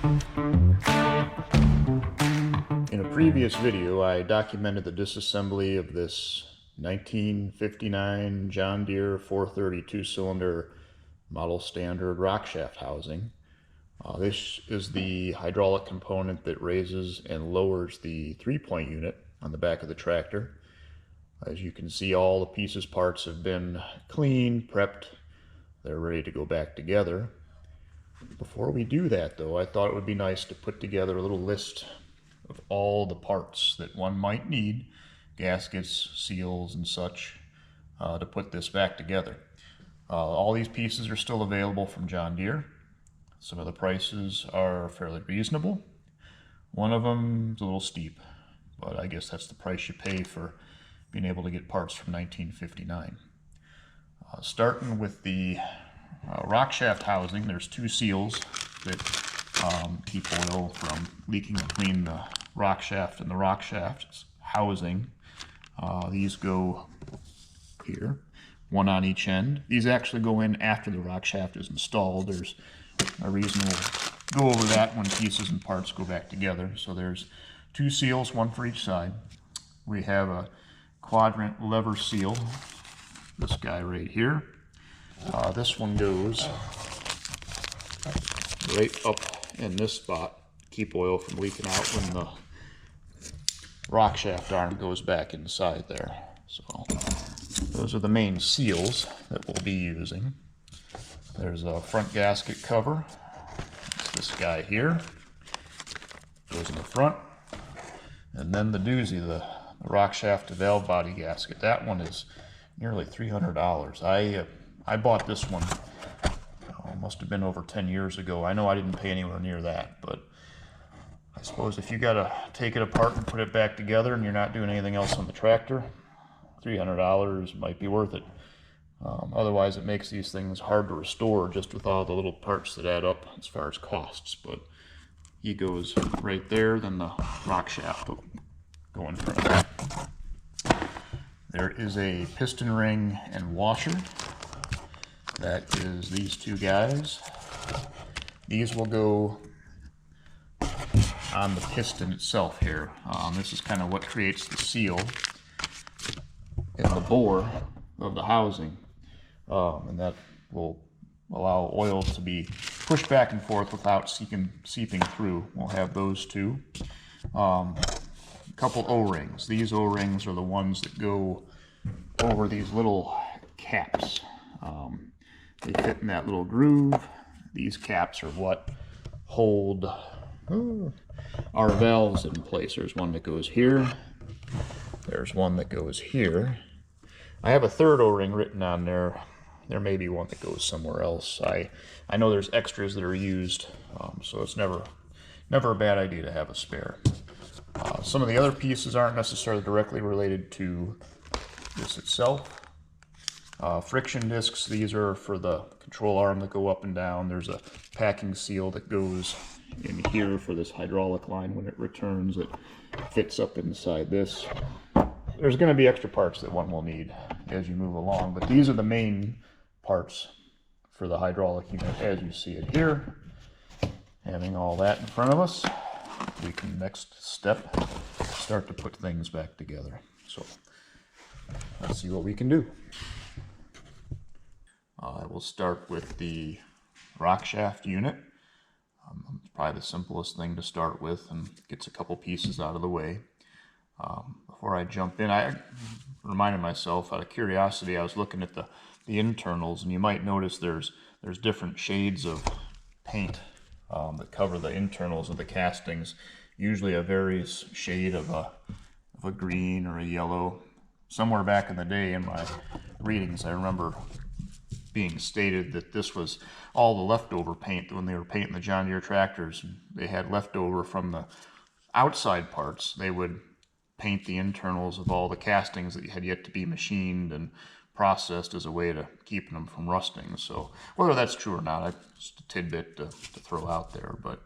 In a previous video, I documented the disassembly of this 1959 John Deere 432 cylinder model standard Rockshaft housing. This is the hydraulic component that raises and lowers the 3-point unit on the back of the tractor. As you can see, all the pieces, parts have been cleaned, prepped. They're ready to go back together. Before we do that though, I thought it would be nice to put together a little list of all the parts that one might need, gaskets, seals, and such, to put this back together. All these pieces are still available from John Deere. Some of the prices are fairly reasonable. One of them is a little steep, but I guess that's the price you pay for being able to get parts from 1959. Starting with the Rockshaft housing, there's 2 seals that keep oil from leaking between the Rockshaft and the Rockshaft housing. These go here, one on each end. These actually go in after the Rockshaft is installed. There's a reason we'll go over that when pieces and parts go back together. So there's 2 seals, one for each side. We have a quadrant lever seal, this guy right here. This one goes right up in this spot, keep oil from leaking out when the Rockshaft arm goes back inside there. So those are the main seals that we'll be using. There's a front gasket cover. It's this guy here. Goes in the front. And then the doozy, the Rockshaft valve body gasket. That one is nearly $300. I bought this one, must have been over 10 years ago. I know I didn't pay anywhere near that, but I suppose if you gotta take it apart and put it back together and you're not doing anything else on the tractor, $300 might be worth it. Otherwise it makes these things hard to restore just with all the little parts that add up as far as costs. But he goes right there, then the Rockshaft will go in front of that. There is a piston ring and washer. That is these 2 guys. These will go on the piston itself here. This is kind of what creates the seal in the bore of the housing. And that will allow oil to be pushed back and forth without seeping through. We'll have those 2. A couple O-rings. These O-rings are the ones that go over these little caps. They fit in that little groove. These caps are what hold our valves in place. There's one that goes here. There's one that goes here. I have a 3rd O-ring written on there. There may be one that goes somewhere else. I know there's extras that are used, so it's never a bad idea to have a spare. Some of the other pieces aren't necessarily directly related to this itself. Friction discs, these are for the control arm that go up and down. There's a packing seal that goes in here for this hydraulic line when it returns. It fits up inside this. There's going to be extra parts that one will need as you move along, but these are the main parts for the hydraulic unit as you see it here. Having all that in front of us, we can next step start to put things back together. So let's see what we can do. I will start with the Rockshaft unit. It's probably the simplest thing to start with and gets a couple pieces out of the way. Before I jump in, I reminded myself out of curiosity, I was looking at the internals, and you might notice there's different shades of paint that cover the internals of the castings. Usually a varies shade of a green or a yellow. Somewhere back in the day in my readings, I remember being stated that this was all the leftover paint when they were painting the John Deere tractors. They had leftover from the outside parts. They would paint the internals of all the castings that had yet to be machined and processed as a way to keep them from rusting. So whether that's true or not, just a tidbit to throw out there. But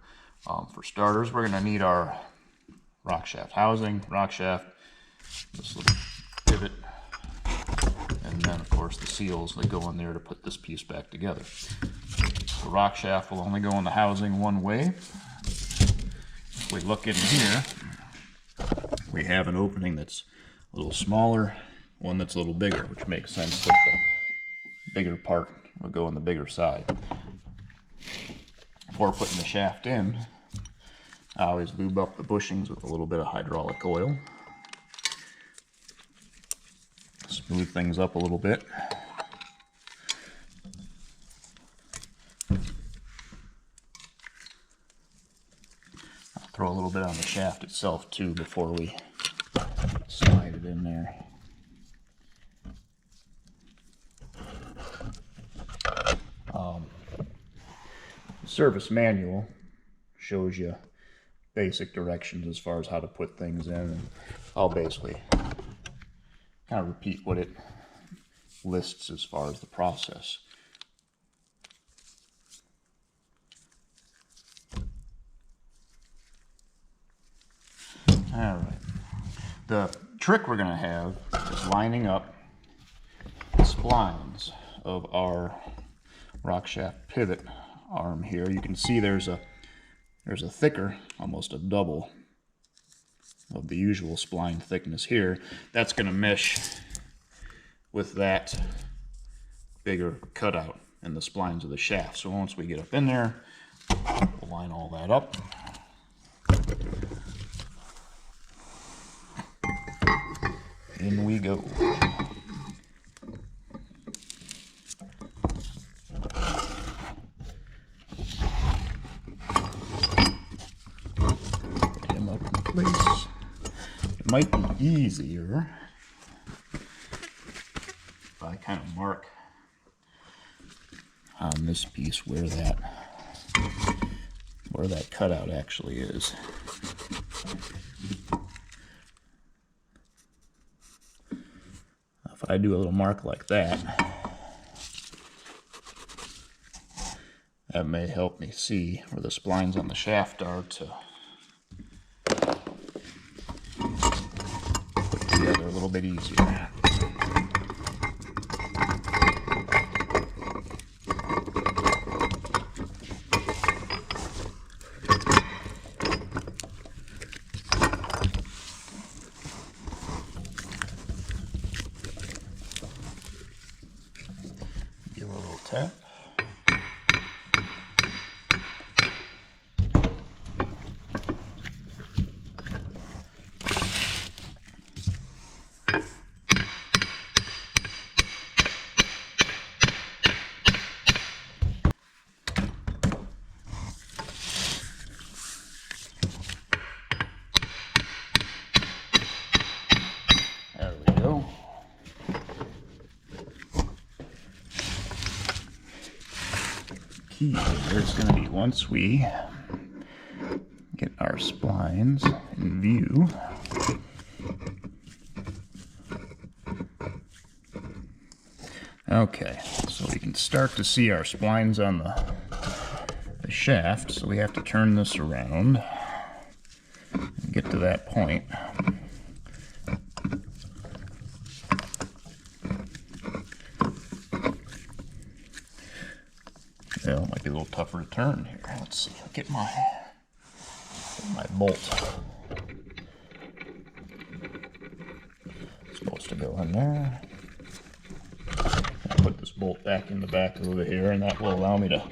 for starters, we're going to need our Rockshaft housing, Rockshaft, this little pivot, and then of course the seals that go in there to put this piece back together. The Rockshaft will only go in the housing one way. we look in here, we have an opening that's a little smaller, one that's a little bigger, which makes sense that the bigger part will go on the bigger side. Before putting the shaft in, I always lube up the bushings with a little bit of hydraulic oil. Smooth things up a little bit. I'll throw a little bit on the shaft itself too before we slide it in there. The service manual shows you basic directions as far as how to put things in, and I'll basically kind of repeat what it lists as far as the process. All right. The trick we're going to have is lining up the splines of our Rockshaft pivot arm here. You can see there's a thicker, almost a double of the usual spline thickness here. That's going to mesh with that bigger cutout in the splines of the shaft. So once we get up in there, we'll line all that up. In we go. Get him up in place. It might be easier if I kind of mark on this piece where that cutout actually is. If I do a little mark like that, that may help me see where the splines on the shaft are to put together a little bit easier. Give it a little tap. There we go. Key here is going to be, once we get our splines in view, okay, so we can start to see our splines on the shaft, so we have to turn this around and get to that point. Well, it might be a little tougher to turn here. Let's see. I'll get my bolt. It's supposed to go in there. I'll put this bolt back in the back over here, and that will allow me to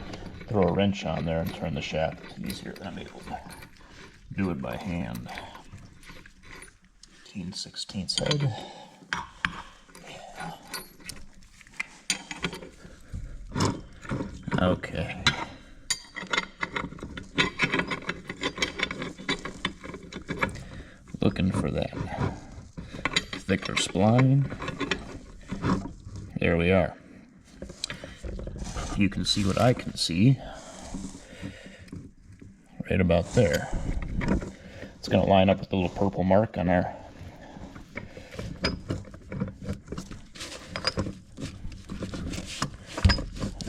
throw a wrench on there and turn the shaft easier than I'm able to do it by hand. 18/16 head. Okay. Looking for that thicker spline. There we are. You can see what I can see right about there. It's going to line up with the little purple mark on our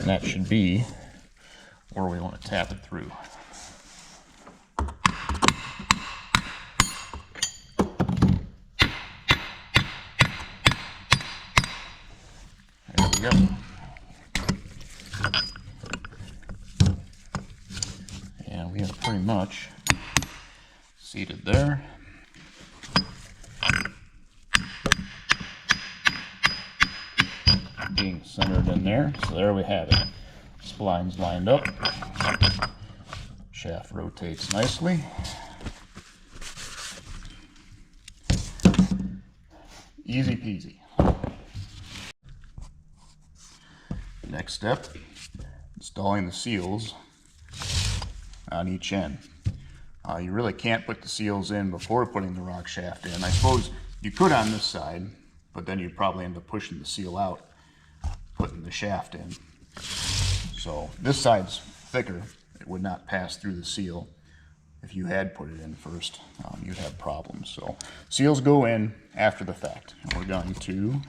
and that should be where we want to tap it through. There we go. And we have pretty much Seated there. Being centered in there. So there we have it. Splines lined up. Shaft rotates nicely. Easy peasy. Next step, installing the seals on each end. You really can't put the seals in before putting the Rockshaft in. I suppose you could on this side, but then you'd probably end up pushing the seal out, putting the shaft in. So this side's thicker. It would not pass through the seal. If you had put it in first, you'd have problems. So seals go in after the fact. And we're going to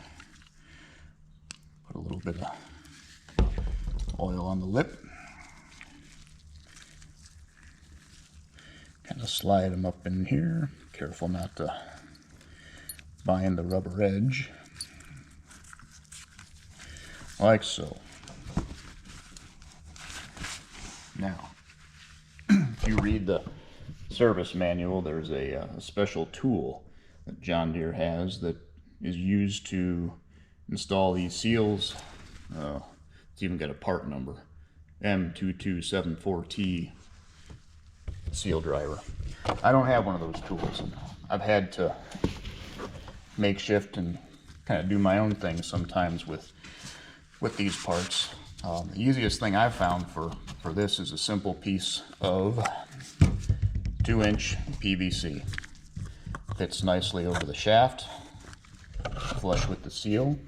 put a little bit of oil on the lip. Kind of slide them up in here. Careful not to bind the rubber edge. Like so. Now, if you read the service manual, there's a special tool that John Deere has that is used to install these seals. It's even got a part number, M2274T seal driver. I don't have one of those tools. I've had to makeshift and kind of do my own thing sometimes with these parts. The easiest thing I've found for this is a simple piece of 2-inch PVC. Fits nicely over the shaft, flush with the seal.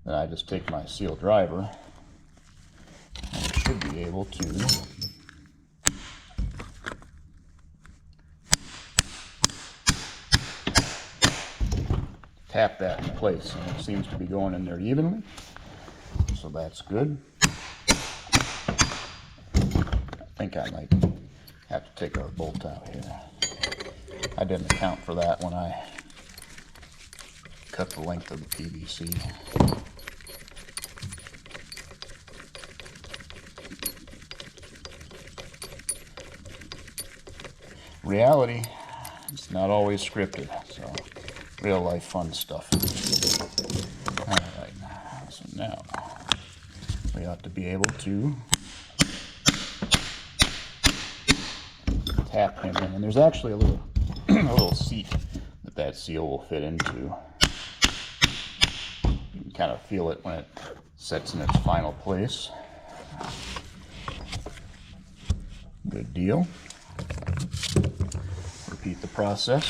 Then I just take my seal driver and it should be able to tap that in place, and it seems to be going in there evenly, so that's good. I think I might have to take our bolt out here. I didn't account for that when I cut the length of the PVC. Reality, it's not always scripted, so real life fun stuff. Alright, so now we ought to be able to tap him in. And there's actually a little a little seat that seal will fit into. You can kind of feel it when it sets in its final place. Good deal. Repeat the process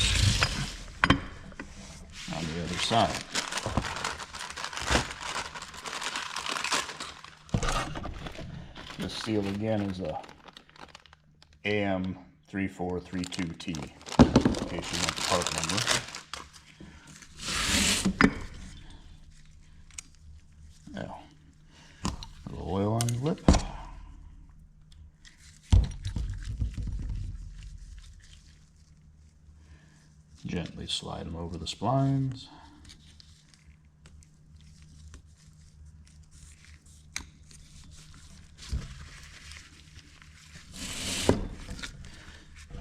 on the other side. This seal again is a AM3432T, in case you want the part number. Now, a little oil on the lip. Gently slide them over the splines.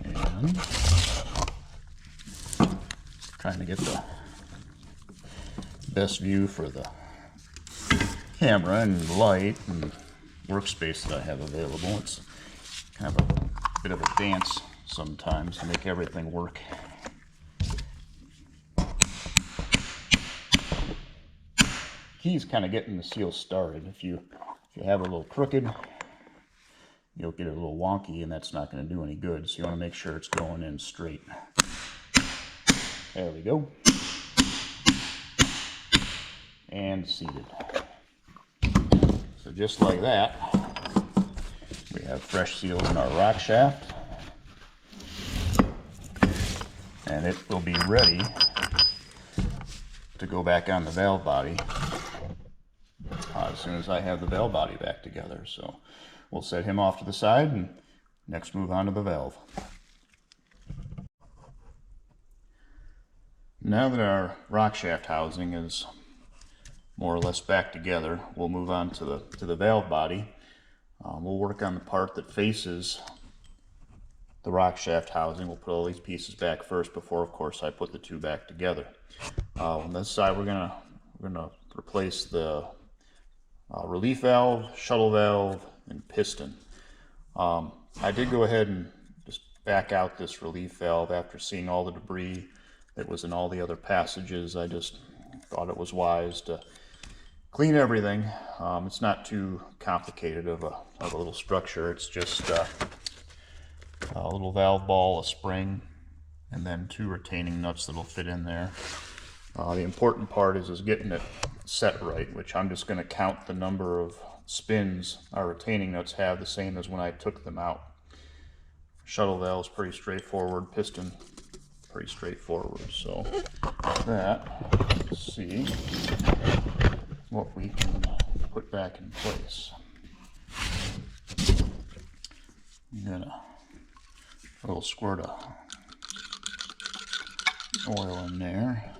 And trying to get the best view for the camera and light and workspace that I have available. It's kind of a bit of a dance sometimes to make everything work. Key's kind of getting the seal started. If you have a little crooked, you'll get it a little wonky, and that's not going to do any good. So you want to make sure it's going in straight. There we go. And seated. So just like that, we have fresh seals in our Rockshaft, and it will be ready to go back on the valve body as soon as I have the valve body back together. So we'll set him off to the side and next move on to the valve. Now that our Rockshaft housing is more or less back together, we'll move on to the valve body. We'll work on the part that faces the Rockshaft housing. We'll put all these pieces back first before, of course, I put the two back together. On this side, we're gonna replace the relief valve, shuttle valve, and piston. I did go ahead and just back out this relief valve after seeing all the debris that was in all the other passages. I just thought it was wise to clean everything. It's not too complicated of a little structure. It's just a little valve ball, a spring, and then two retaining nuts that'll fit in there. The important part is getting it set right, which I'm just going to count the number of spins our retaining nuts have, the same as when I took them out. Shuttle valve is pretty straightforward, piston pretty straightforward. So that, let's see what we can put back in place. I'm gonna a little squirt of oil in there,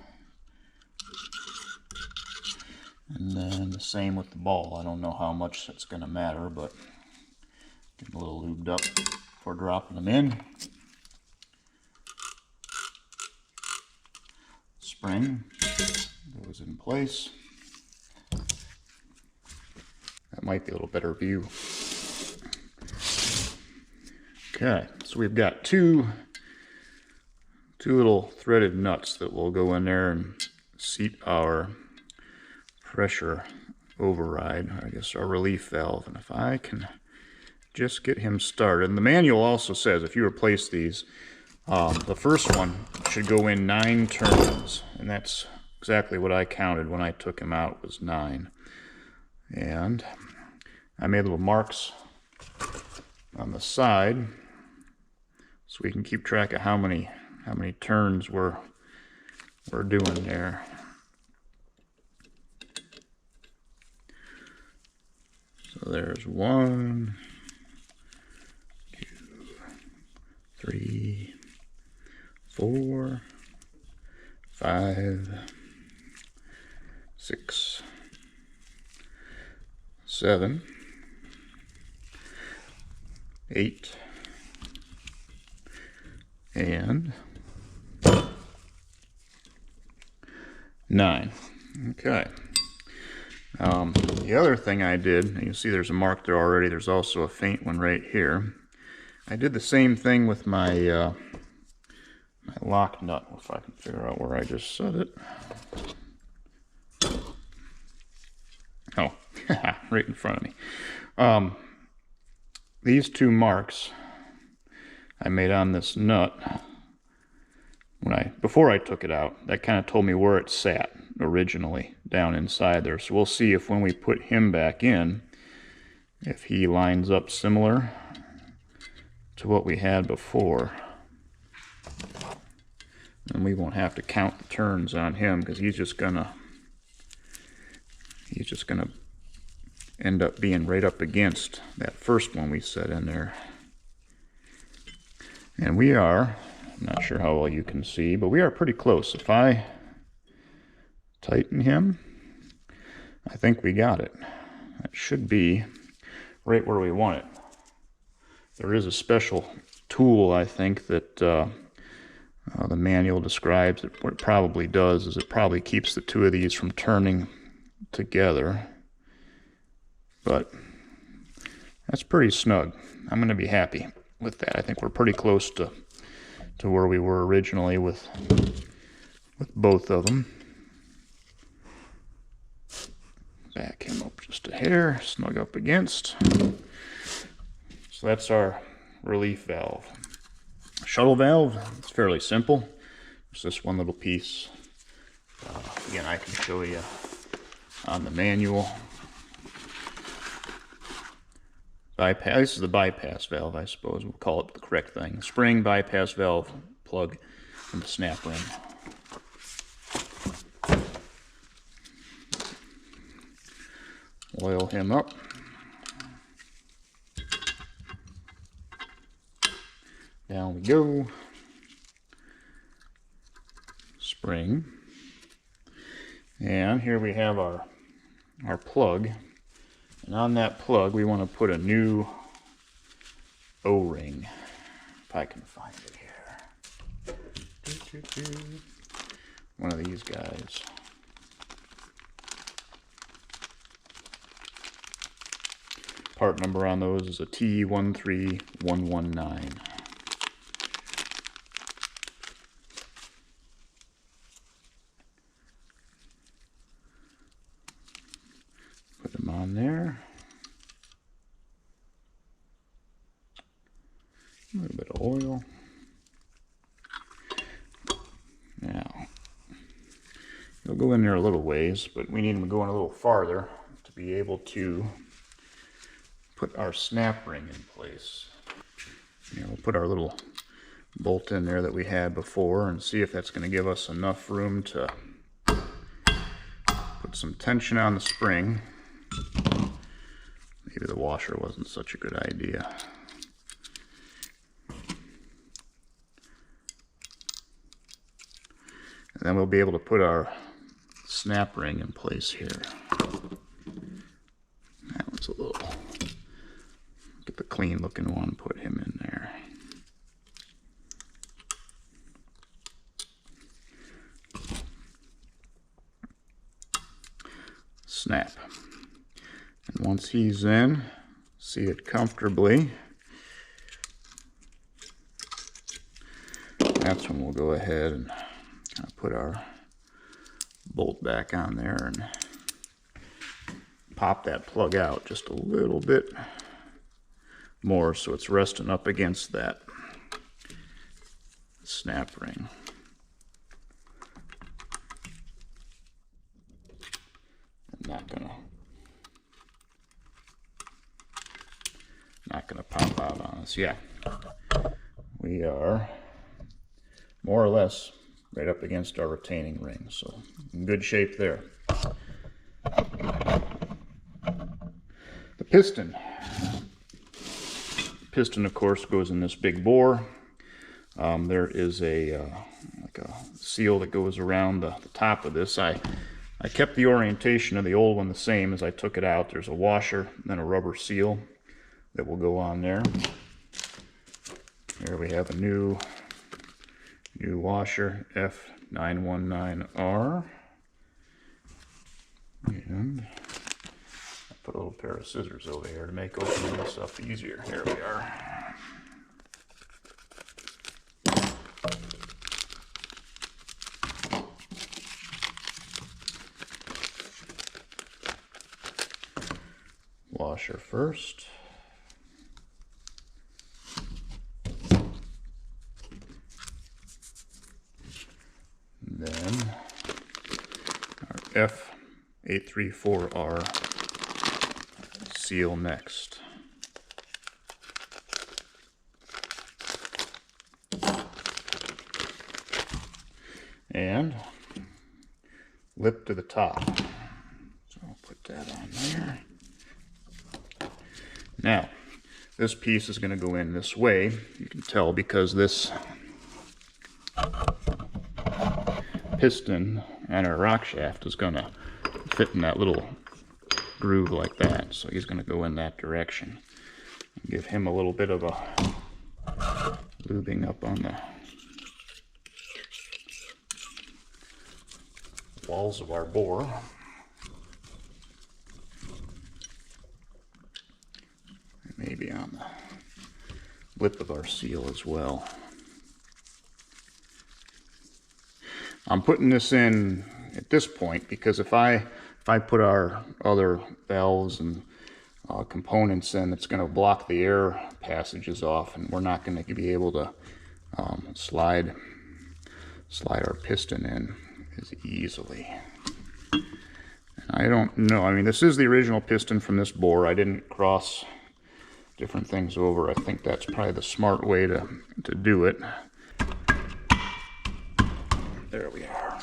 and then the same with the ball. I don't know how much it's going to matter, but get a little lubed up before dropping them in. Spring goes in place. That might be a little better view. Okay, so we've got two little threaded nuts that will go in there and seat our pressure override, I guess our relief valve. And if I can just get him started, and the manual also says if you replace these, the first one should go in 9 turns, and that's exactly what I counted when I took him out, was 9. And I made little marks on the side so we can keep track of how many turns we're doing there. So there's 1, 2, 3, 4, 5, 6, 7, 8, and 9. Okay. The other thing I did, you can see there's a mark there already. There's also a faint one right here. I did the same thing with my my lock nut. If I can figure out where I just set it. Oh, right in front of me. These 2 marks I made on this nut before I took it out. That kind of told me where it sat originally down inside there. So we'll see if when we put him back in, if he lines up similar to what we had before. And we won't have to count the turns on him because he's just gonna end up being right up against that first one we set in there. And we are, I'm not sure how well you can see, but we are pretty close. If I tighten him, I think we got it. That should be right where we want it. There is a special tool, I think, that the manual describes. What it probably does is it probably keeps the 2 of these from turning together. But that's pretty snug. I'm going to be happy with that. I think we're pretty close to where we were originally with both of them. Back him up just a hair, snug up against. So that's our relief valve. Shuttle valve, it's fairly simple. It's this one little piece. Again, I can show you on the manual. Bypass. This is the bypass valve, I suppose. We'll call it the correct thing. Spring, bypass valve, plug, and the snap ring. Oil him up. Down we go. Spring. And here we have our plug. And on that plug we want to put a new O-ring. If I can find it here. One of these guys. Part number on those is a T13119. Put them on there. A little bit of oil. Now, you'll go in there a little ways, but we need them to go in a little farther to be able to put our snap ring in place. We'll put our little bolt in there that we had before and see if that's going to give us enough room to put some tension on the spring. Maybe the washer wasn't such a good idea. And then we'll be able to put our snap ring in place here. That one's a little... Get the clean looking one, put him in there. Snap. And once he's in, see it comfortably. That's when we'll go ahead and kind of put our bolt back on there and pop that plug out just a little bit more so it's resting up against that snap ring. I'm not gonna pop out on us. Yeah, we are more or less right up against our retaining ring, so in good shape there. The piston. Piston, of course, goes in this big bore. There is like a seal that goes around the top of this. I kept the orientation of the old one the same as I took it out. There's a washer and then a rubber seal that will go on there. Here we have a new washer, F919R. And I put a little pair of scissors over here to make opening this up easier. Here we are. Washer first. Then our F834R seal next. And lip to the top. So I'll put that on there. Now, this piece is going to go in this way. You can tell because this piston and our Rockshaft is going to fit in that little groove like that. So he's going to go in that direction. Give him a little bit of a lubing up on the walls of our bore. And maybe on the lip of our seal as well. I'm putting this in at this point because if I put our other valves and components in, it's going to block the air passages off, and we're not going to be able to slide our piston in as easily. And I don't know. I mean, this is the original piston from this bore. I didn't cross different things over. I think that's probably the smart way to do it. There we are.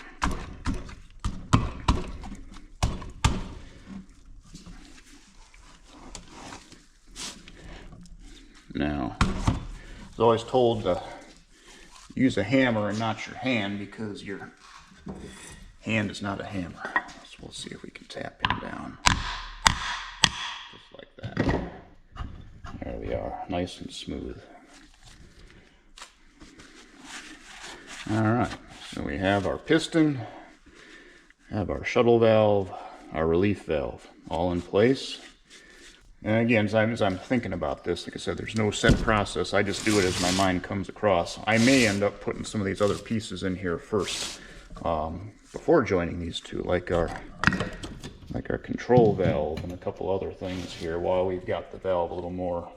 Now, I was always told to use a hammer and not your hand because your hand is not a hammer. So we'll see if we can tap him down. Just like that. There we are, nice and smooth. All right, so we have our piston, have our shuttle valve, our relief valve, all in place. And again, as I'm thinking about this, like I said, there's no set process. I just do it as my mind comes across. I may end up putting some of these other pieces in here first, before joining these two, like our control valve and a couple other things here, while we've got the valve a little more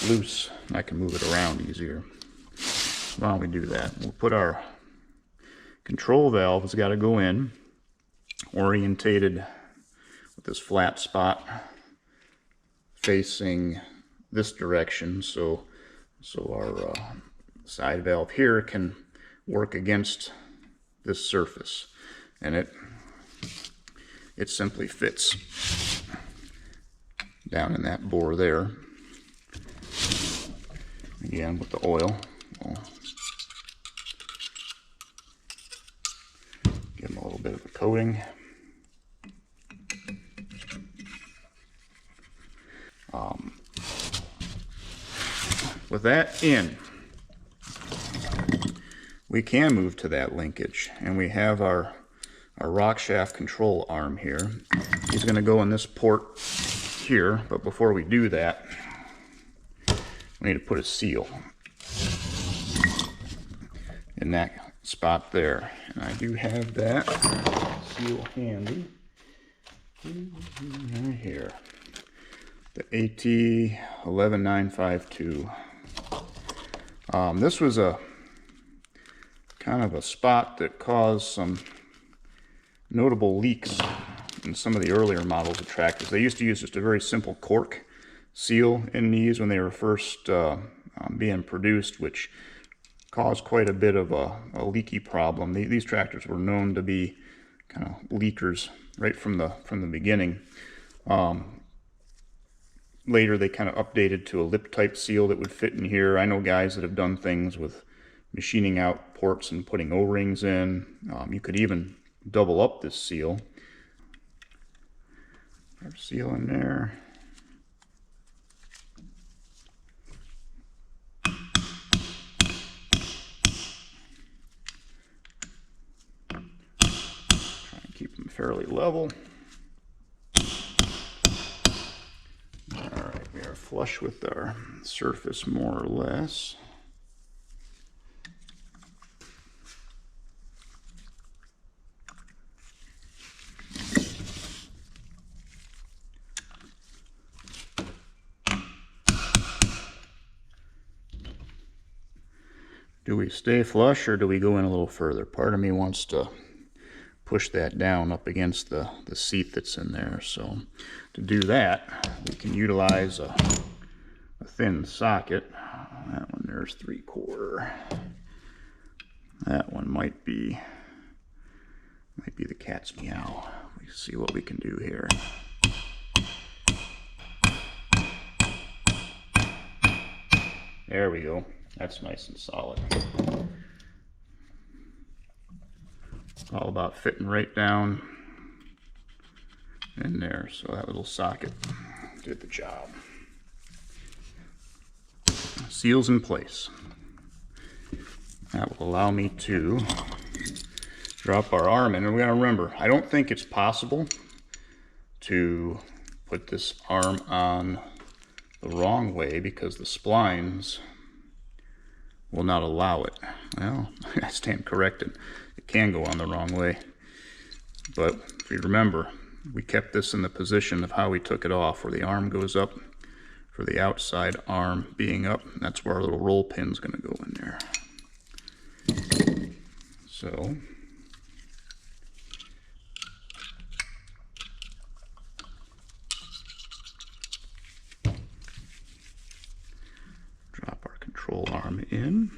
loose. I can move it around easier. Why don't we do that? We'll put our control valve has got to go in, orientated with this flat spot facing this direction, so our side valve here can work against this surface, and it simply fits down in that bore there. Again, with the oil, we'll give them a little bit of a coating. With that in, we can move to that linkage, and we have our Rockshaft control arm here. He's going to go in this port here, but before we do that, we need to put a seal in that spot there. And I do have that seal handy right here. The AT11952. This was a kind of a spot that caused some notable leaks in some of the earlier models of tractors. They used to use just a very simple cork seal in these when they were first being produced, which caused quite a bit of a leaky problem. These tractors were known to be kind of leakers right from the beginning. Later they kind of updated to a lip type seal that would fit in here. I know guys that have done things with machining out ports and putting O-rings in. You could even double up this seal. Our seal in there. Try and keep them fairly level. Alright, we are flush with our surface more or less. Do we stay flush or do we go in a little further? Part of me wants to push that down up against the seat that's in there. So to do that, we can utilize a thin socket. That one there's 3/4. That one might be the cat's meow. We see what we can do here. There we go. That's nice and solid. It's all about fitting right down in there, so that little socket did the job. Seals in place. That will allow me to drop our arm in. And we gotta remember, I don't think it's possible to put this arm on the wrong way because the splines will not allow it. Well, I stand corrected. It can go on the wrong way. But if you remember, we kept this in the position of how we took it off, where the arm goes up, for the outside arm being up. That's where our little roll pin's gonna go in there. So, drop our control arm in.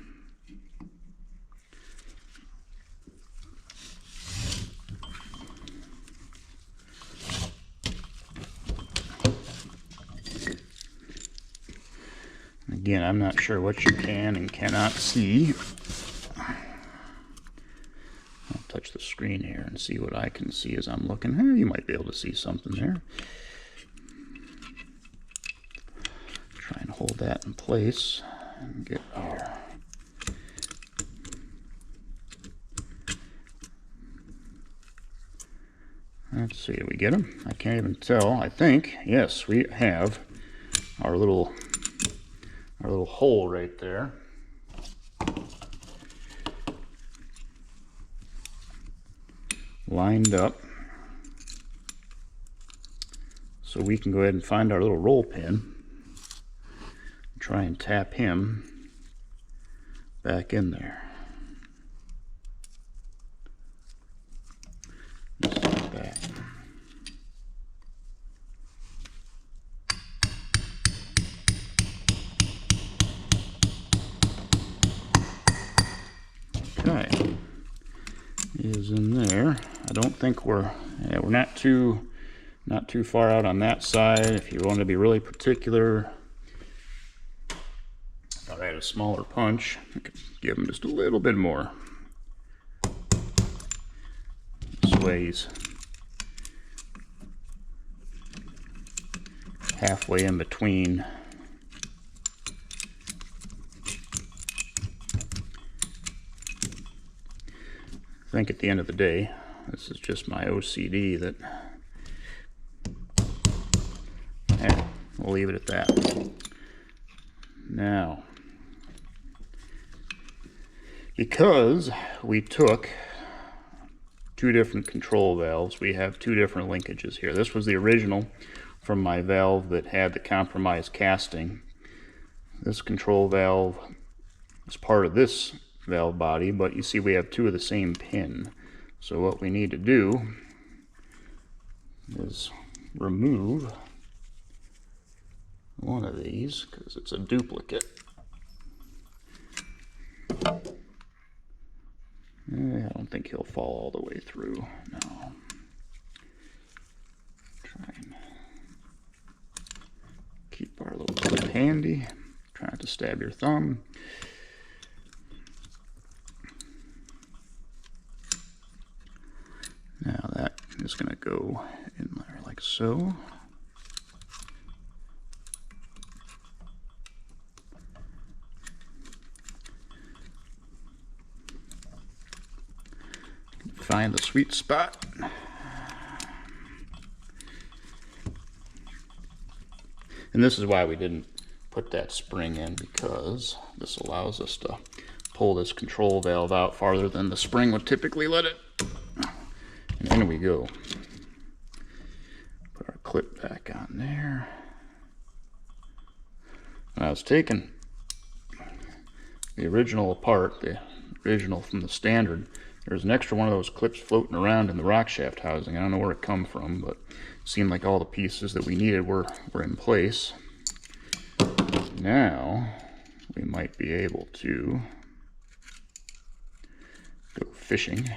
Again, I'm not sure what you can and cannot see. I'll touch the screen here and see what I can see as I'm looking. You might be able to see something there. Try and hold that in place and get our Let's see, did we get them? I can't even tell. I think, yes, we have our little hole right there. Lined up. So we can go ahead and find our little roll pin. Try and tap him back in there. Just like that. Okay, he is in there. I don't think we're not too far out on that side. If you want to be really particular, if I had a smaller punch, I could give him just a little bit more. This way he's halfway in between. I think at the end of the day, this is just my OCD that, we'll leave it at that. Now, because we took two different control valves, we have two different linkages here. This was the original from my valve that had the compromised casting. This control valve is part of this valve body, but you see we have two of the same pin. So what we need to do is remove one of these because it's a duplicate. I don't think he'll fall all the way through. No. Try and keep our little clip handy. Try not to stab your thumb. Now that is going to go in there like so. Find the sweet spot. And this is why we didn't put that spring in, because this allows us to pull this control valve out farther than the spring would typically let it. And in we go. Put our clip back on there. When I was taking the original apart, the original from the standard, there's an extra one of those clips floating around in the Rockshaft housing. I don't know where it come from, but it seemed like all the pieces that we needed were in place. Now we might be able to go fishing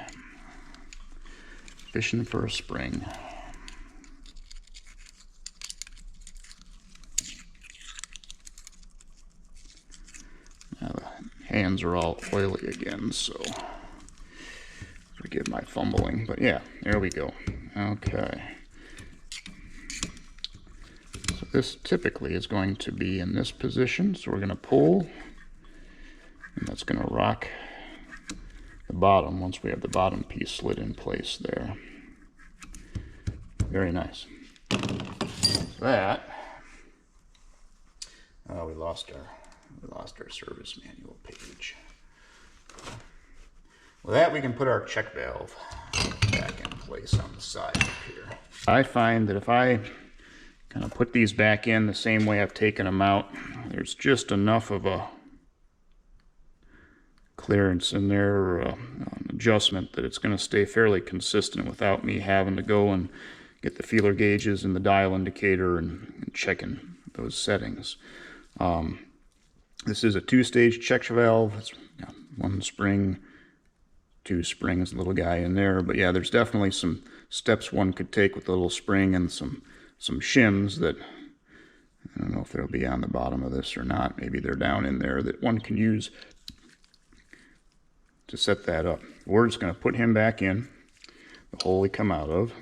for a spring. Now the hands are all oily again, so forgive my fumbling, but yeah, there we go. Okay. So this typically is going to be in this position, so we're going to pull, and that's going to rock the bottom once we have the bottom piece slid in place there. Very nice. So that, we lost our service manual page. With that, we can put our check valve back in place on the side up here. I find that if I kind of put these back in the same way I've taken them out, there's just enough of a clearance in there, or an adjustment, that it's going to stay fairly consistent without me having to go and get the feeler gauges and the dial indicator and checking those settings. This is a two-stage check valve. It's got one spring, two springs, little guy in there. But yeah, there's definitely some steps one could take with the little spring and some shims that, I don't know if they'll be on the bottom of this or not. Maybe they're down in there that one can use to set that up. We're just going to put him back in the hole he come out of.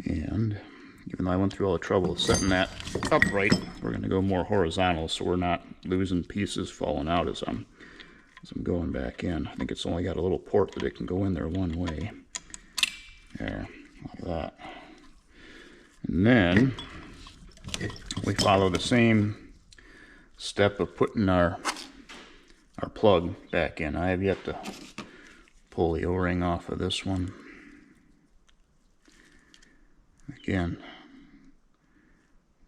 And Even though I went through all the trouble of setting that upright, we're going to go more horizontal so we're not losing pieces falling out as I'm going back in. I think it's only got a little port that it can go in there one way. There, like that. And then we follow the same step of putting our plug back in. I have yet to pull the O-ring off of this one. Again,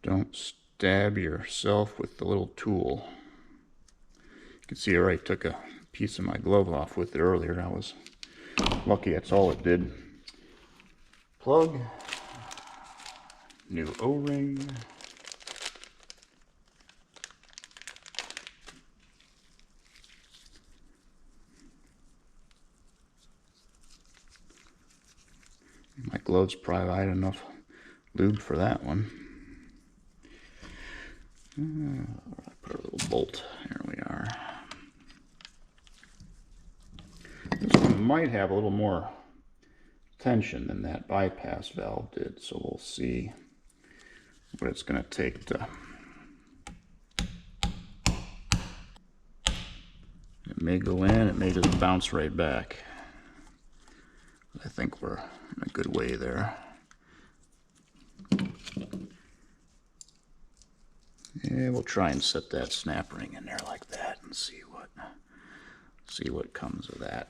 don't stab yourself with the little tool. You can see I already took a piece of my glove off with it earlier. I was lucky that's all it did. Plug, new O-ring. My gloves probably had enough lube for that one. I put a little bolt. Here we are. This one might have a little more tension than that bypass valve did, so we'll see what it's going to take to. It may go in, it may just bounce right back. I think we're in a good way there. Yeah, we'll try and set that snap ring in there like that and see what comes of that.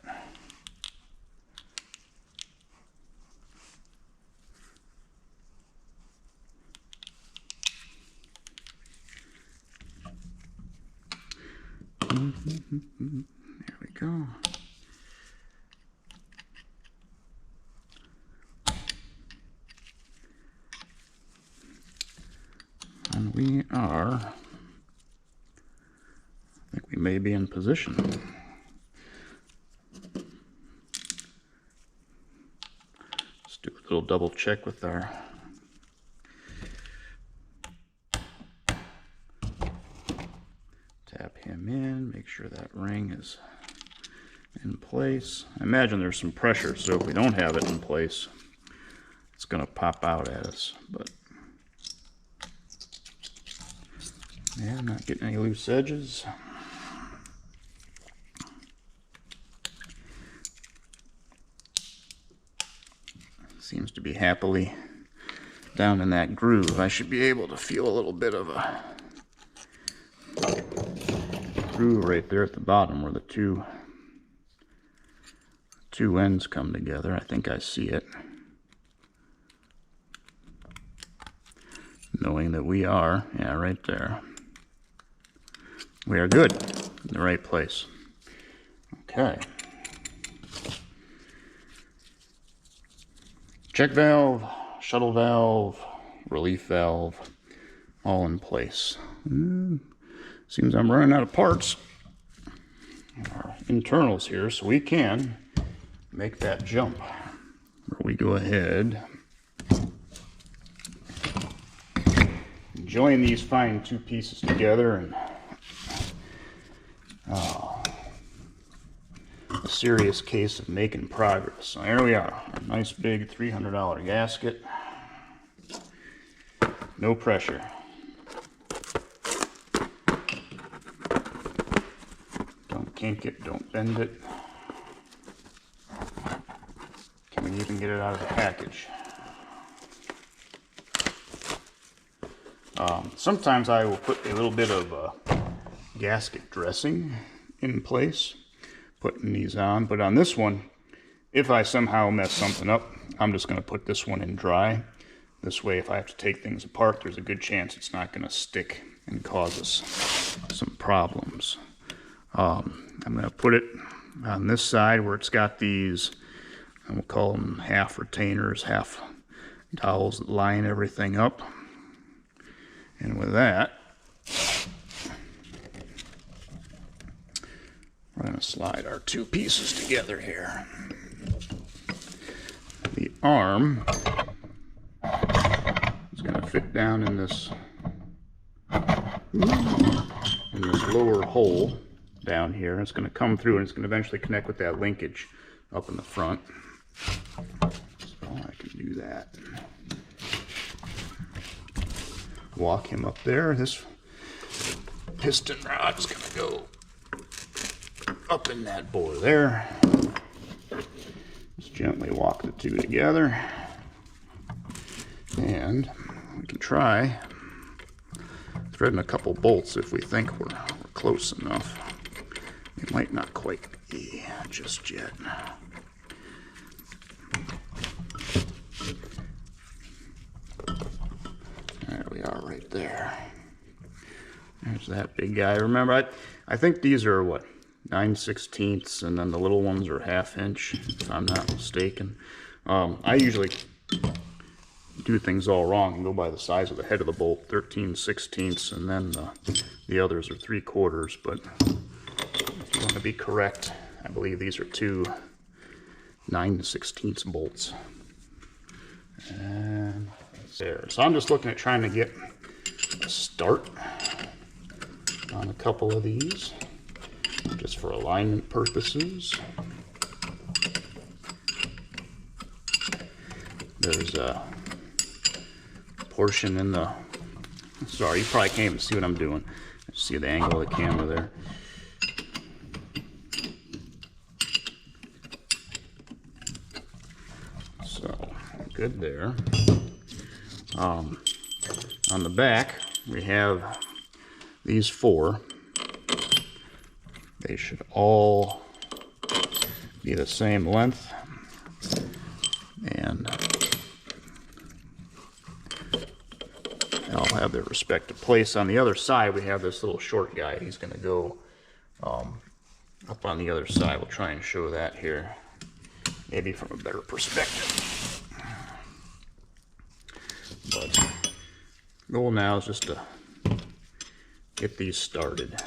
There we go. And we are, I think we may be in position. Let's do a little double check with our tap him in, make sure that ring is in place. I imagine there's some pressure, so if we don't have it in place, it's going to pop out at us. But yeah, I'm not getting any loose edges. Seems to be happily down in that groove. I should be able to feel a little bit of a groove right there at the bottom where the two ends come together. I think I see it. Knowing that we are, yeah, right there. We are good, in the right place. Okay. Check valve, shuttle valve, relief valve, all in place. Seems I'm running out of parts. Our internals here, so we can make that jump. Where we go ahead, join these fine two pieces together, and a serious case of making progress. So here we are, a nice big $300 gasket. No pressure. Don't kink it, don't bend it. Can we even get it out of the package? Sometimes I will put a little bit of gasket dressing in place, putting these on, but on this one, if I somehow mess something up, I'm just going to put this one in dry. This way, if I have to take things apart, there's a good chance it's not going to stick and cause us some problems. I'm going to put it on this side where it's got these, and we'll call them half retainers, half dowels that line everything up. And with that, we're going to slide our two pieces together here. The arm is going to fit down in this lower hole down here. It's going to come through and it's going to eventually connect with that linkage up in the front. So I can do that. walk him up there. This piston rod's gonna go up in that bore there. Just gently walk the two together. And we can try threading a couple bolts if we think we're close enough. It might not quite be just yet. There we are right there. There's that big guy. Remember, I think these are what, 9/16, and then the little ones are 1/2 inch, if I'm not mistaken. I usually do things all wrong and go by the size of the head of the bolt, 13/16, and then the others are 3/4. But if you want to be correct, I believe these are two 9/16 bolts. And there. So I'm just looking at trying to get a start on a couple of these, just for alignment purposes. There's a portion in the, sorry, you probably can't even see what I'm doing. See the angle of the camera there. So, good there. On the back, we have these 4. They should all be the same length, and they'll have their respective place. On the other side, we have this little short guy. He's going to go up on the other side. We'll try and show that here, maybe from a better perspective. But the goal now is just to get these started.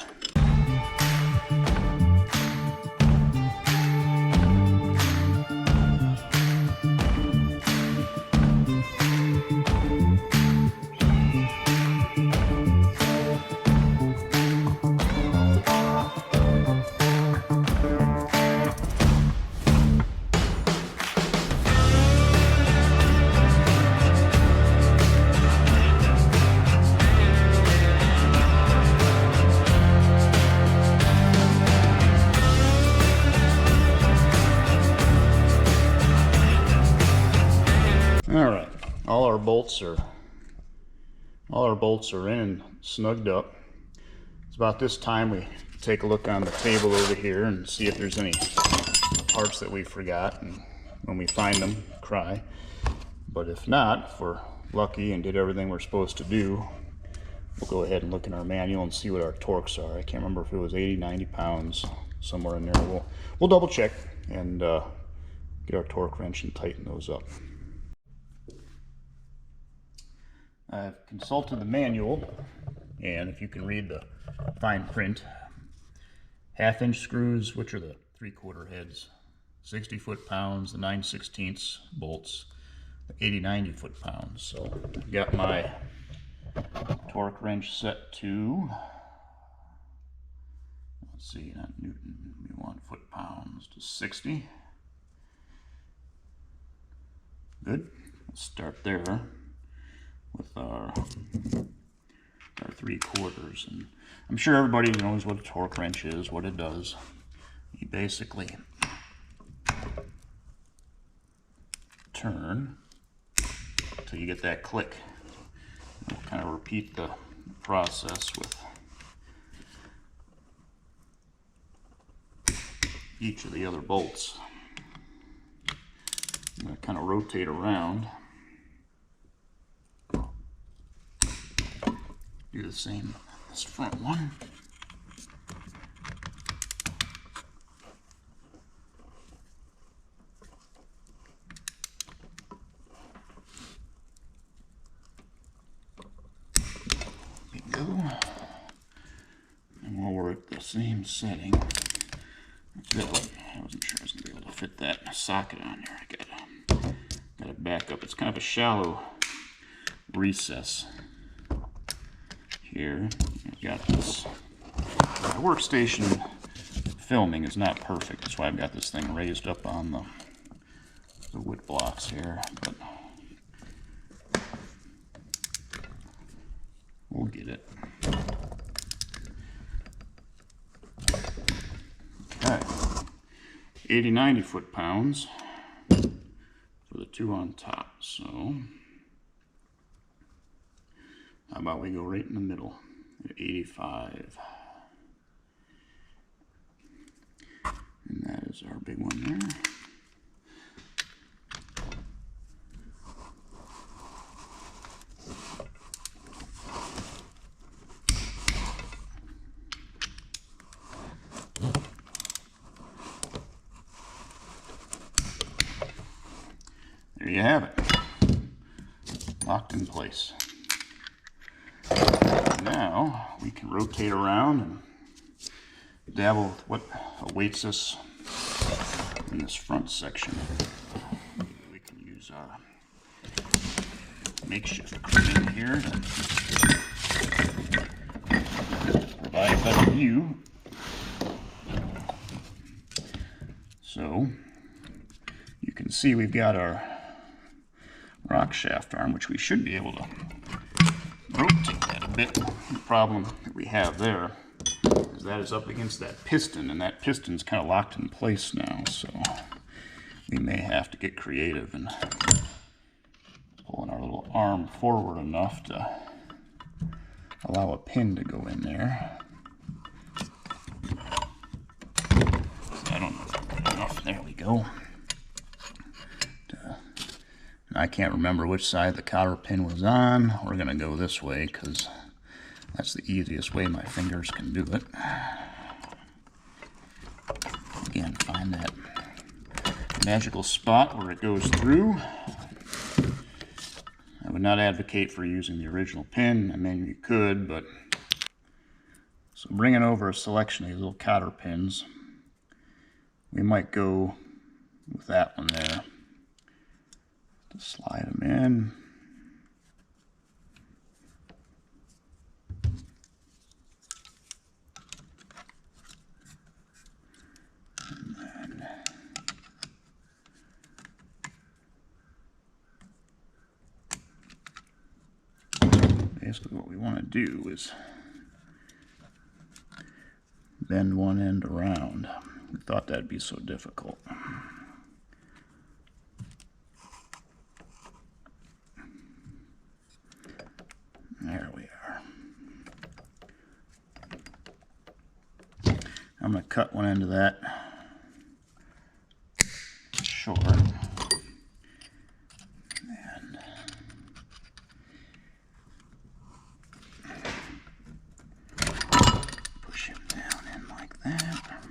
All our bolts are in and snugged up. It's about this time we take a look on the table over here and see if there's any parts that we forgot, and when we find them, cry. But if not, if we're lucky and did everything we're supposed to do, we'll go ahead and look in our manual and see what our torques are. I can't remember if it was 80, 90 pounds, somewhere in there. We'll double check and get our torque wrench and tighten those up. I've consulted the manual, and if you can read the fine print, 1/2 inch screws, which are the 3/4 heads, 60 foot-pounds, the 9/16 bolts, the 80, 90 foot-pounds. So I've got my torque wrench set to, let's see, not Newton, we want foot-pounds to 60. Good, let's start there with our 3/4, and I'm sure everybody knows what a torque wrench is, what it does. You basically turn until you get that click. We'll kind of repeat the process with each of the other bolts. I'm going to kind of rotate around. Do the same this front one. There we go. And we'll work the same setting. I wasn't sure I was going to be able to fit that socket on there. I gotta back up. It's kind of a shallow recess here. I've got this. The workstation filming is not perfect. That's why I've got this thing raised up on the wood blocks here. But it. Okay, 80-90 foot-pounds for the two on top. So how about we go right in the middle at 85. And that is our big one there. There you have it, locked in place. Now we can rotate around and dabble with what awaits us in this front section. We can use our makeshift crane here to provide a better view. So you can see we've got our Rockshaft arm, which we should be able to rotate that a bit. The problem that we have there is that is up against that piston, and that piston's kind of locked in place now, so we may have to get creative and pulling our little arm forward enough to allow a pin to go in there. So I don't know if that's enough. There we go. I can't remember which side the cotter pin was on. We're going to go this way because that's the easiest way my fingers can do it. Again, find that magical spot where it goes through. I would not advocate for using the original pin. I mean, you could, but... So bringing over a selection of these little cotter pins, we might go with that one there. To slide them in. And then basically what we want to do is bend one end around. We thought that'd be so difficult. There we are. I'm going to cut one end of that short. And push it down in like that.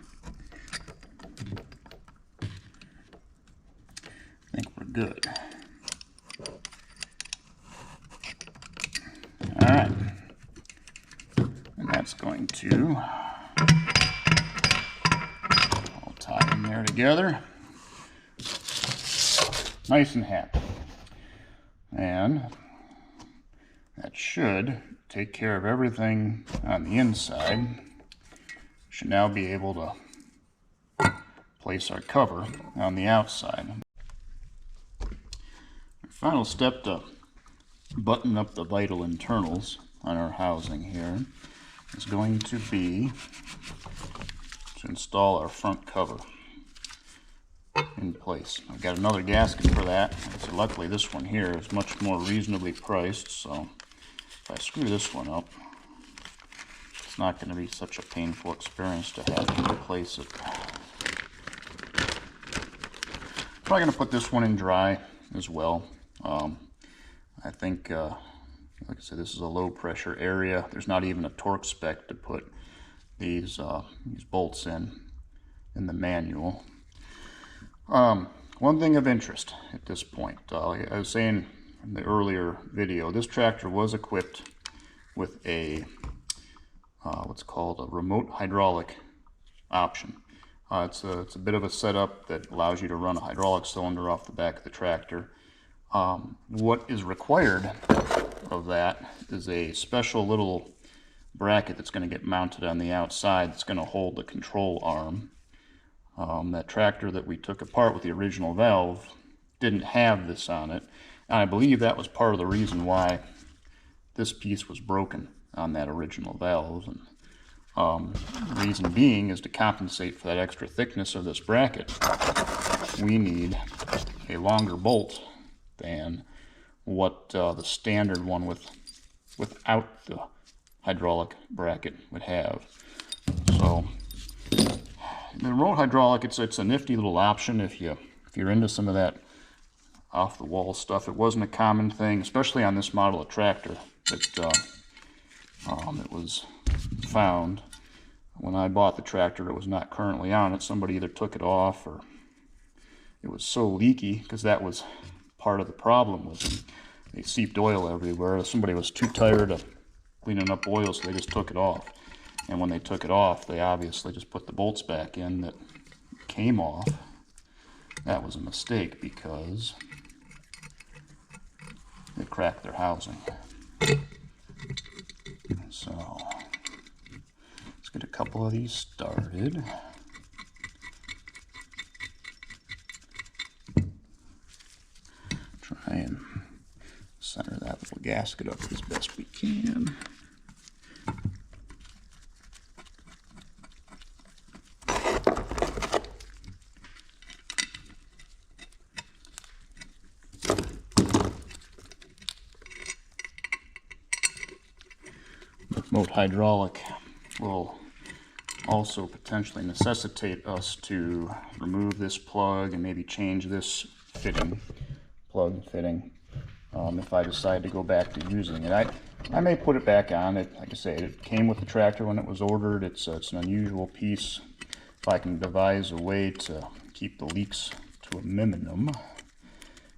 I think we're good. Alright, and that's going to all tie in there together, nice and happy. And that should take care of everything on the inside. Should now be able to place our cover on the outside. Our final step to button up the vital internals on our housing here is going to be to install our front cover in place. I've got another gasket for that, so luckily this one here is much more reasonably priced, so if I screw this one up, it's not going to be such a painful experience to have to replace it. Probably going to put this one in dry as well. I think, like I said, this is a low pressure area. There's not even a torque spec to put these bolts in the manual. One thing of interest at this point, I was saying in the earlier video, this tractor was equipped with a what's called a remote hydraulic option. It's a bit of a setup that allows you to run a hydraulic cylinder off the back of the tractor. What is required of that is a special little bracket that's going to get mounted on the outside that's going to hold the control arm. That tractor that we took apart with the original valve didn't have this on it, and I believe that was part of the reason why this piece was broken on that original valve. And the reason being is to compensate for that extra thickness of this bracket, we need a longer bolt than what the standard one without the hydraulic bracket would have. So the remote hydraulic, it's a nifty little option if you're into some of that off the wall stuff. It wasn't a common thing, especially on this model of tractor, that it was found. When I bought the tractor, it was not currently on it. Somebody either took it off, or it was so leaky, because that was part of the problem with them. They seeped oil everywhere. Somebody was too tired of cleaning up oil, so they just took it off. And when they took it off, they obviously just put the bolts back in that came off. That was a mistake, because they cracked their housing. So let's get a couple of these started. Try and center that little gasket up as best we can. Remote hydraulic will also potentially necessitate us to remove this plug and maybe change this plug fitting, if I decide to go back to using it. I may put it back on. Like I say, it came with the tractor when it was ordered. It's an unusual piece. If I can devise a way to keep the leaks to a minimum,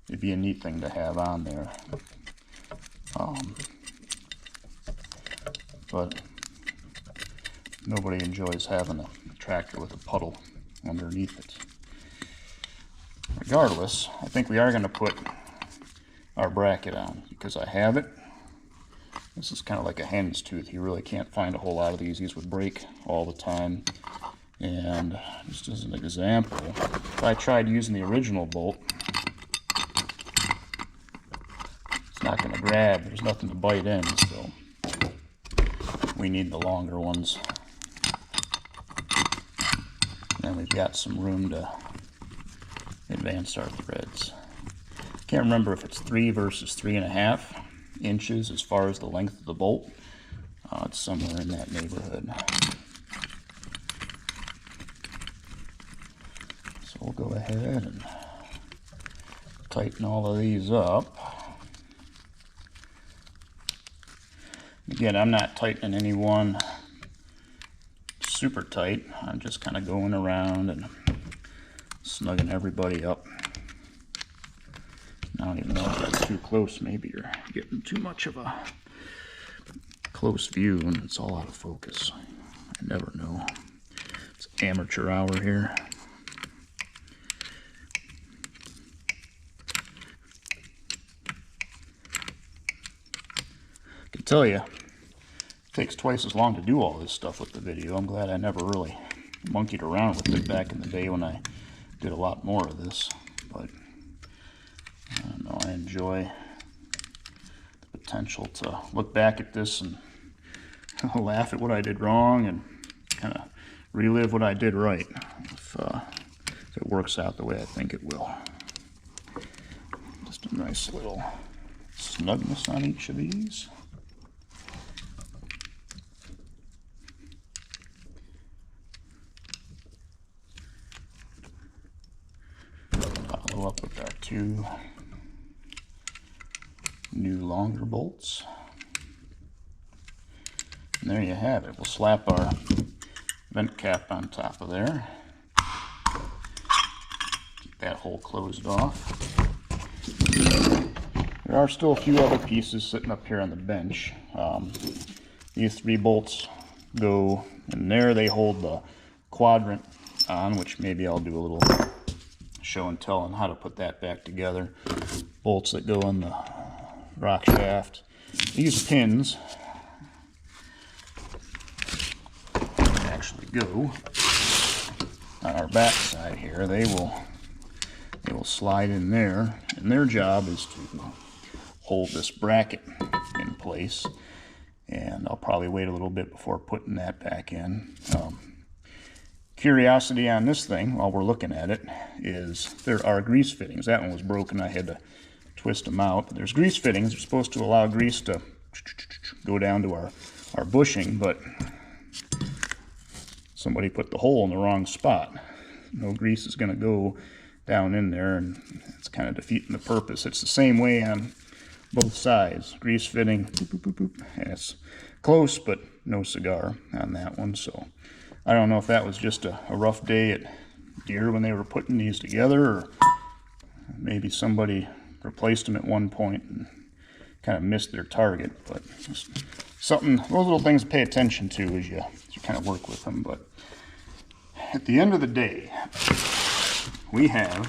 it'd be a neat thing to have on there. But nobody enjoys having a tractor with a puddle underneath it. Regardless, I think we are going to put our bracket on, because I have it. This is kind of like a hen's tooth. You really can't find a whole lot of these. These would break all the time. And just as an example, if I tried using the original bolt, it's not going to grab. There's nothing to bite in, so we need the longer ones. And we've got some room to advance our threads. Can't remember if it's 3 versus 3.5 inches as far as the length of the bolt. It's somewhere in that neighborhood. So we'll go ahead and tighten all of these up. Again, I'm not tightening any one super tight. I'm just kind of going around and snugging everybody up. I don't even know if that's too close. Maybe you're getting too much of a close view and it's all out of focus. I never know. It's amateur hour here. I can tell you, it takes twice as long to do all this stuff with the video. I'm glad I never really monkeyed around with it back in the day when I did a lot more of this. But I don't know, I enjoy the potential to look back at this and laugh at what I did wrong and kind of relive what I did right, if it works out the way I think it will. Just a nice little snugness on each of these. Follow up with our 2 new longer bolts. And there you have it. We'll slap our vent cap on top of there. Keep that hole closed off. There are still a few other pieces sitting up here on the bench. These 3 bolts go in there. They hold the quadrant on, which maybe I'll do a little show and tell on how to put that back together. Bolts that go in the Rockshaft. These pins actually go on our back side here. They will slide in there, and their job is to hold this bracket in place. and I'll probably wait a little bit before putting that back in. Curiosity on this thing, while we're looking at it, is there are grease fittings. That one was broken. I had to twist them out. But there's grease fittings. They're supposed to allow grease to go down to our bushing, but somebody put the hole in the wrong spot. No grease is going to go down in there, and it's kind of defeating the purpose. It's the same way on both sides. Grease fitting, boop, boop, boop, boop. And it's close, but no cigar on that one. So I don't know if that was just a rough day at Deere when they were putting these together, or maybe somebody replaced them at one point and kind of missed their target. But something, those little things to pay attention to as you kind of work with them. But at the end of the day, we have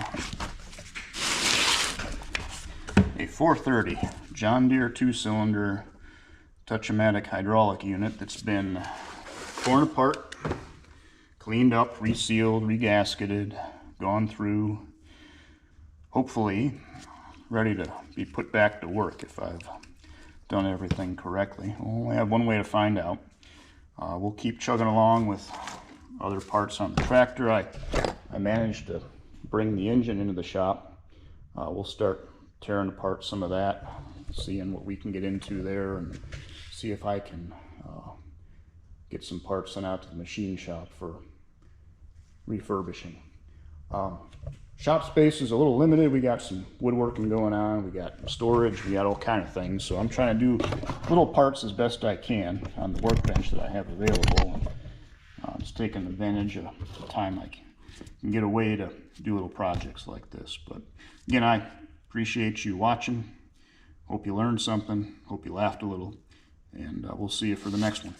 a 430 John Deere 2-cylinder Touch-O-Matic hydraulic unit that's been torn apart, cleaned up, resealed, regasketed, gone through, hopefully ready to be put back to work if I've done everything correctly. We'll only have one way to find out. We'll keep chugging along with other parts on the tractor. I managed to bring the engine into the shop. We'll start tearing apart some of that, seeing what we can get into there, and see if I can get some parts sent out to the machine shop for refurbishing. Shop space is a little limited. We got some woodworking going on, we got storage, we got all kind of things. So I'm trying to do little parts as best I can on the workbench that I have available. Just taking advantage of the time I can get away to do little projects like this. But again, I appreciate you watching. Hope you learned something. Hope you laughed a little. And we'll see you for the next one.